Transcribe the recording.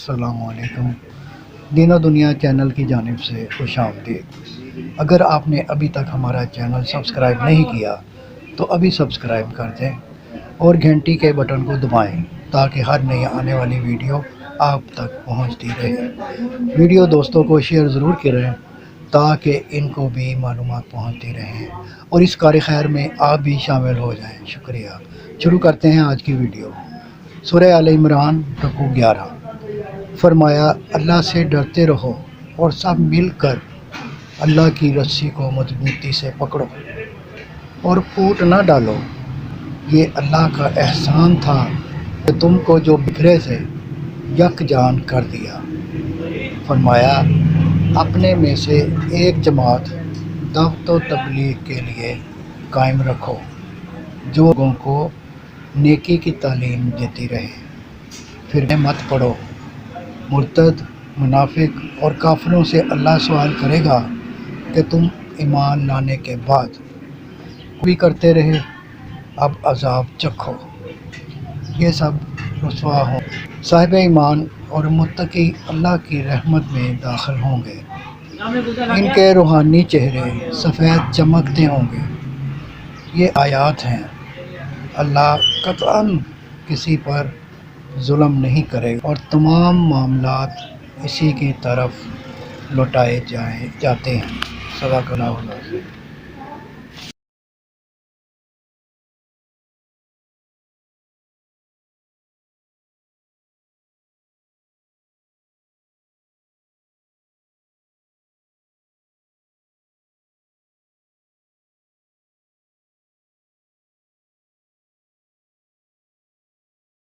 السلام علیکم۔ دین و دنیا چینل کی جانب سے خوش آمدید۔ اگر آپ نے ابھی تک ہمارا چینل سبسکرائب نہیں کیا تو ابھی سبسکرائب کر دیں اور گھنٹی کے بٹن کو دبائیں تاکہ ہر نئی آنے والی ویڈیو آپ تک پہنچتی رہے۔ ویڈیو دوستوں کو شیئر ضرور کریں تاکہ ان کو بھی معلومات پہنچتی رہیں اور اس کار خیر میں آپ بھی شامل ہو جائیں۔ شکریہ۔ شروع کرتے ہیں آج کی ویڈیو۔ سورہ آل عمران رکوع 11۔ فرمایا اللہ سے ڈرتے رہو اور سب مل کر اللہ کی رسی کو مضبوطی سے پکڑو اور پھوٹ نہ ڈالو۔ یہ اللہ کا احسان تھا کہ تم کو جو بکھرے سے یکجان کر دیا۔ فرمایا اپنے میں سے ایک جماعت دعوت و تبلیغ کے لیے قائم رکھو جو لوگوں کو نیکی کی تعلیم دیتی رہے، پھر مت پڑھو۔ مرتد، منافق اور کافروں سے اللہ سوال کرے گا کہ تم ایمان لانے کے بعد بھی کرتے رہے، اب عذاب چکھو۔ یہ سب رسوا ہوں۔ صاحب ایمان اور متقی اللہ کی رحمت میں داخل ہوں گے۔ ان کے روحانی چہرے سفید چمکتے ہوں گے۔ یہ آیات ہیں۔ اللہ قطعاً کسی پر ظلم نہیں کرے گا اور تمام معاملات اسی کی طرف لوٹائے جاتے ہیں۔ صدق اللہ العظیم۔